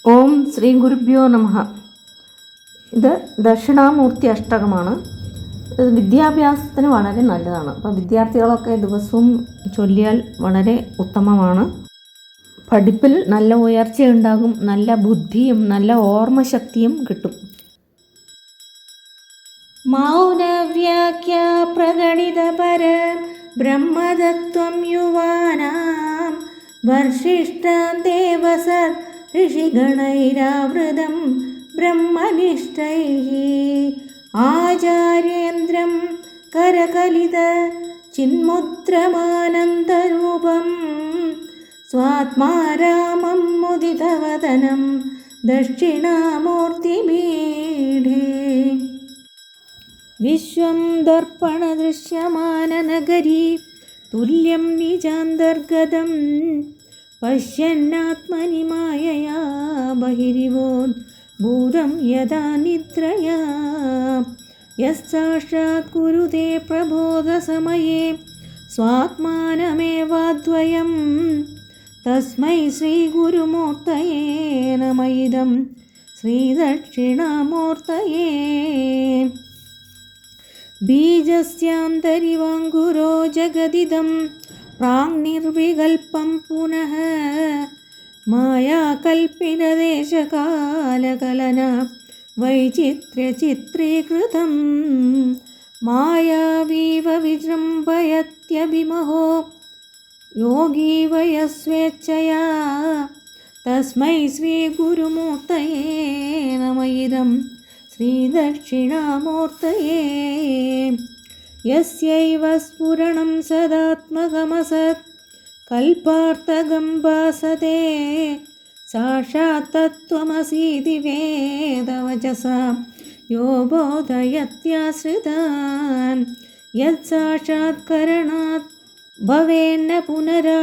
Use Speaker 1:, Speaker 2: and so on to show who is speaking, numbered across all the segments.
Speaker 1: ഓം ശ്രീ ഗുരുഭ്യോ നമഃ. ഇത് ദക്ഷിണാമൂർത്തി അഷ്ടകമാണ്. ഇത് വിദ്യാഭ്യാസത്തിന് വളരെ നല്ലതാണ്. അപ്പോൾ വിദ്യാർത്ഥികളൊക്കെ ദിവസവും ചൊല്ലിയാൽ വളരെ ഉത്തമമാണ്. പഠിപ്പിൽ നല്ല ഉയർച്ചയുണ്ടാകും, നല്ല ബുദ്ധിയും നല്ല ഓർമ്മശക്തിയും കിട്ടും. മൗനവ്യാഖ്യ പ്രകടിതപര ബ്രഹ്മതത്വം യുവാനാം വർഷിഷ്ഠാൻ ദേവസത് ഋഷിഗണൈരാവൃതം ബ്രഹ്മനിഷ്ഠൈഃ ആചാര്യേന്ദ്രം കരകലിത ചിന്മുദ്രമാനന്ദരൂപം സ്വാത്മാരാമം മുദിതവദനം ദക്ഷിണാമൂർത്തിപീഠേ. വിശ്വം ദർപ്പണദൃശ്യമാനനഗരീ തുല്യം നിജാന്തർഗതം പശ്യന്നാത്മനി മായയാ ബഹിരിവോദ്ഭൂതം യഥാ നിദ്രയാ യസ്സാക്ഷാത് കുരുതേ പ്രബോധസമയേ സ്വാത്മാനമേവാദ്വയം തസ്മൈ ശ്രീഗുരുമൂർത്തയേ നമ. ഇദം ശ്രീദക്ഷിണാമൂർത്തയേ. ബീജസ്യാന്തരിവാങ്കുരോ ജഗദിദം പ്രാങ്നിർവികൽപം പുനഃ മായാകൽപ്പിതദേശകാലകലന വൈചിത്ര്യചിത്രീകൃതം മായാവീവ വിജൃംഭയത്യഭിമഹോ യോഗീ വയസ്വേച്ഛയാ തസ്മൈ ശ്രീഗുരുമൂർത്തയേ നമ. ഇദം ശ്രീദക്ഷിണാമൂർത്തയേ. യസ്യൈവ സ്ഫുരണം സദാത്മകമസത് കൽപ്പാർത്ഥകം ഭാസത്തെ സാക്ഷാത് തത്വമസീതി വേദവചസാ യോ ബോധയത്യാശ്രിതാൻ യത്സാക്ഷാത്കരണാത് ഭവേന്ന പുനരാ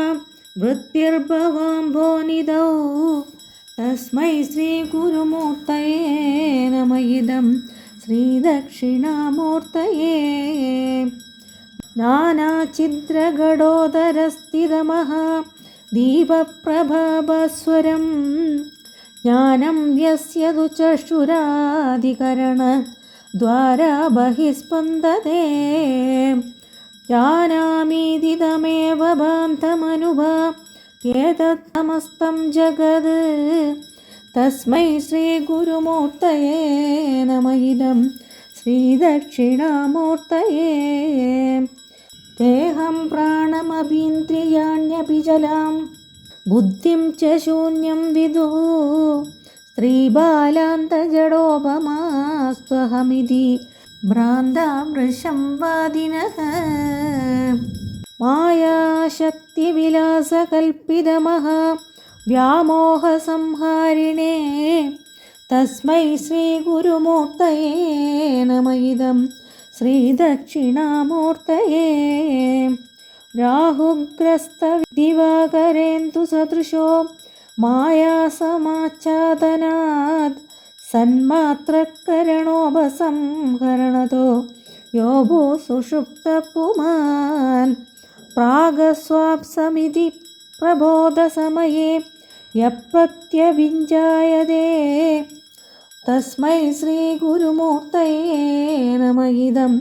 Speaker 1: വൃത്തിർഭവാംഭോനിധൗ തസ്മൈ ശ്രീഗുരുമൂർത്തയേ നമ. ഇദം ശ്രീദക്ഷിണാമൂർത്തയേ. നാനാഛിദ്രഘടോദരസ്ഥിതമഹാ ദീപപ്രഭാഭാസ്വരം ജ്ഞാനം യസ്യതു ചക്ഷുരാധികരണ ദ്വാരാ ബഹിസ്പന്ദതേ ജാനാമീതി തമേവ ഭാന്തമനുഭാത്യേതത് സമസ്തം ജഗത് തസ്മൈ ശ്രീഗുരുമൂർത്തയേ നമ. ഇദം ശ്രീദക്ഷിണാമൂർത്തയേ. ദേഹം പ്രാണമഭീന്ദ്രിയാണ്യപി ജലാം ബുദ്ധിം ച ശൂന്യം വിദുഃ സ്ത്രീബാലാന്തജഡോപമാസ്ത്വഹമിതി ഭ്രാന്താമൃശം വാദിനഃ മായാശക്തിവിലാസകൽപ്പിതമഹാ വ്യാമോഹസംഹാരിണേ തസ്മൈ ശ്രീഗുരുമൂർത്തയേ നമ. ഇദം ശ്രീദക്ഷിണാമൂർത്തയേ. രാഹുഗ്രസ്തദിവാകരേന്ദു സദൃശോ മായാസമാച്ഛാദനാത് സന്മാത്രകരണോപസംഹരണതോ യോഭോ സുഷുപ്തപുമാൻ പ്രാഗസ്വാപ്സമിതി പ്രബോധസമയേ യപ്രത്യവിഞ്ജായതേ തസ്മൈ ശ്രീഗുരുമൂർത്തയേ നമ. ഇദം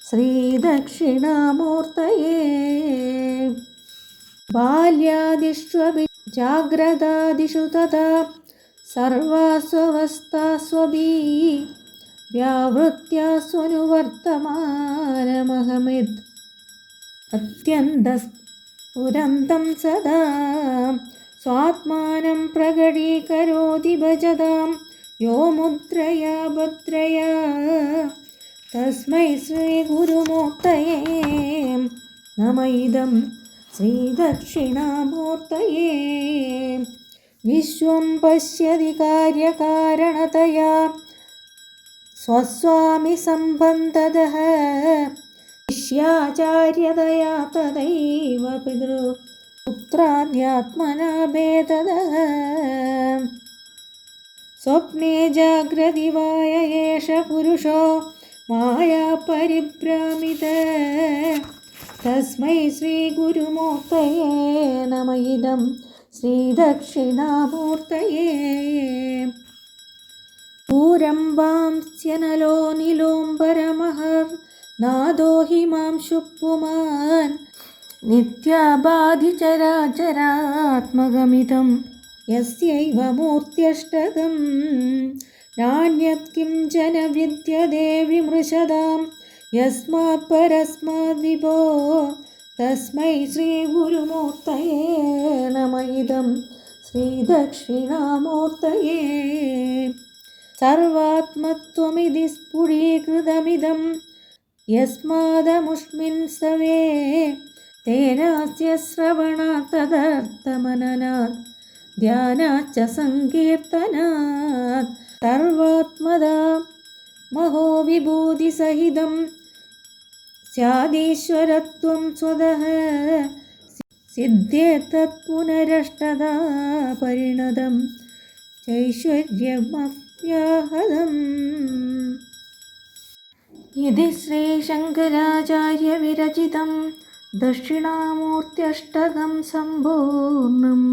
Speaker 1: ശ്രീദക്ഷിണാമൂർത്തയേ. ബാല്യാദിഷ്വപി ജാഗ്രതാദിഷു തഥാ സർവാസ്വവസ്ഥാസ്വഭി വ്യാവൃത്യാസ്വനുവർത്തമാനമഹമിത് അത്യന്തസ്ഫുരന്തം സദാ സ്വാത്മാനം പ്രകടീകരോതി ഭജതാം യോ മുദ്രയാ ഭദ്രയാ തസ്മൈ ശ്രീഗുരുമൂർത്തയേ നമ. ഇദം ശ്രീദക്ഷിണാമൂർത്തയേ. വിശ്വം പശ്യതി കാര്യകാരണതയാ സ്വസ്വാമി സംബന്ധതഃ ശിഷ്യാചാര്യതയാ തദൈവ പിതൃപുത്രാദ്യാത്മനാ ഭേദതഃ സ്വപ്നേ ജാഗ്രതി വായ യേഷ പുരുഷോ മായാ പരിഭ്രാമിത തസ്മൈ ശ്രീഗുരുമൂർത്തയേ നമ. ഇദം ശ്രീദക്ഷിണാമൂർത്തയേ. പൂരംബാംസ്യനലോ നിലോംബരമഹർ നാദോ ഹിമാംശുപുമാൻ നിത്യാബാധിചരാചരാത്മകമിതം യസ്യൈവ മൂർത്യഷ്ടകം നാന്യത് കിഞ്ചന വിദ്യതേ വിമൃശതാം യസ്മാത് പരസ്മാത് വിഭോ തസ്മൈ ശ്രീഗുരുമൂർത്തയേ നമ ഇദം ശ്രീദക്ഷിണാമൂർത്തയേ. സർവാത്മത്വമിതി സ്ഫുടീകൃതമിദം യസ്മാദമുഷ്മിൻ സവേ തേനാസ്യ ശ്രവണാത് തദർത്ഥമനനാത് ധ്യാനാച്ച സങ്കീർത്തനാത് സർവാത്മദാ മഹോ വിഭൂതിസഹിതം സ്യാദീശ്വരത്വം സ്വതഃ സിദ്ധ്യേതത് പുനരഷ്ടദാ പരിണതം ചൈശ്വര്യമവ്യാഹതം. ഇതി ശ്രീശങ്കരാചാര്യവിരചിതം ദക്ഷിണാമൂർത്യഷ്ടകം സമ്പൂർണം.